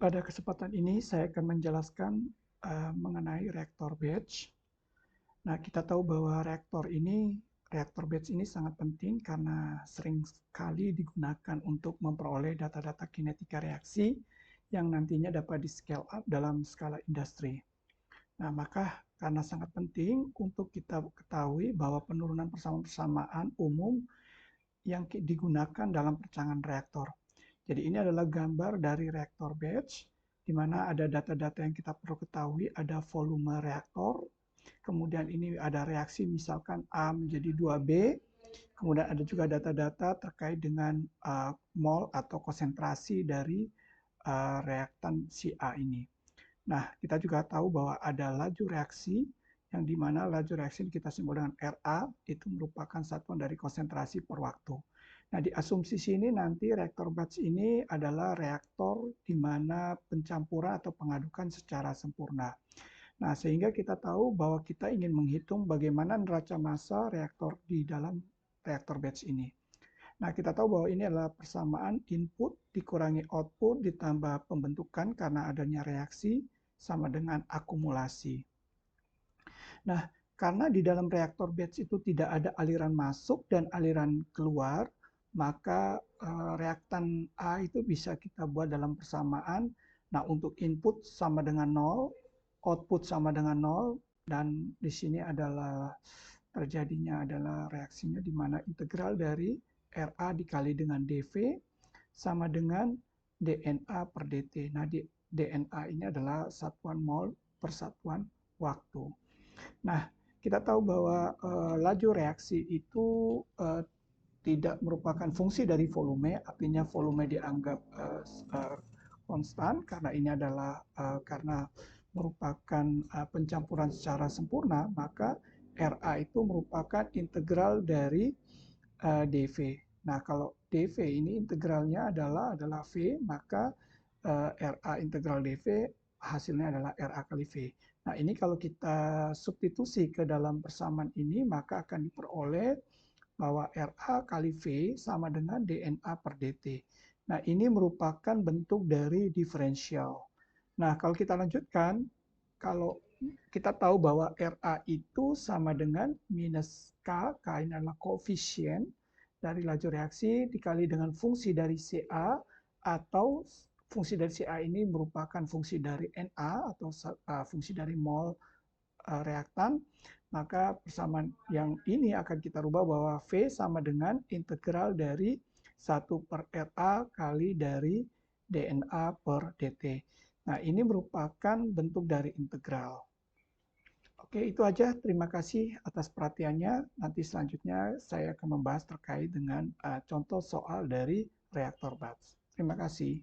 Pada kesempatan ini saya akan menjelaskan mengenai reaktor batch. Nah, kita tahu bahwa reaktor batch ini sangat penting karena sering sekali digunakan untuk memperoleh data-data kinetika reaksi yang nantinya dapat di-scale up dalam skala industri. Nah, maka karena sangat penting untuk kita ketahui bahwa penurunan persamaan-persamaan umum yang digunakan dalam percanggahan reaktor. Jadi ini adalah gambar dari reaktor batch, di mana ada data-data yang kita perlu ketahui, ada volume reaktor, kemudian ini ada reaksi misalkan A menjadi 2B, kemudian ada juga data-data terkait dengan mol atau konsentrasi dari reaktan si A ini. Nah, kita juga tahu bahwa ada laju reaksi, yang dimana laju reaksi kita sebut dengan RA, itu merupakan satuan dari konsentrasi per waktu. Nah, di asumsi sini nanti reaktor batch ini adalah reaktor di mana pencampuran atau pengadukan secara sempurna. Nah, sehingga kita tahu bahwa kita ingin menghitung bagaimana neraca massa reaktor di dalam reaktor batch ini. Nah, kita tahu bahwa ini adalah persamaan input dikurangi output ditambah pembentukan karena adanya reaksi sama dengan akumulasi. Nah, karena di dalam reaktor batch itu tidak ada aliran masuk dan aliran keluar, maka reaktan A itu bisa kita buat dalam persamaan. Nah, untuk input sama dengan 0, output sama dengan 0, dan di sini adalah terjadinya adalah reaksinya di mana integral dari RA dikali dengan dV sama dengan dNA per dt. Nah, dNA ini adalah satuan mol per satuan waktu. Nah, kita tahu bahwa laju reaksi itu tidak merupakan fungsi dari volume, artinya volume dianggap konstan karena ini adalah karena merupakan pencampuran secara sempurna, maka RA itu merupakan integral dari dV. Nah, kalau dV ini integralnya adalah V, maka RA integral dV hasilnya adalah RA kali V. Nah, ini kalau kita substitusi ke dalam persamaan ini, maka akan diperoleh bahwa RA kali V sama dengan dNA per dt. Nah, ini merupakan bentuk dari diferensial. Nah, kalau kita lanjutkan, kalau kita tahu bahwa RA itu sama dengan minus K, K ini adalah koefisien dari laju reaksi dikali dengan fungsi dari CA, atau fungsi dari CA ini merupakan fungsi dari Na atau fungsi dari mol reaktan, maka persamaan yang ini akan kita rubah bahwa V sama dengan integral dari 1 per RA kali dari dNA per dt. Nah, ini merupakan bentuk dari integral. Oke, itu aja. Terima kasih atas perhatiannya. Nanti selanjutnya saya akan membahas terkait dengan contoh soal dari reaktor batch. Terima kasih.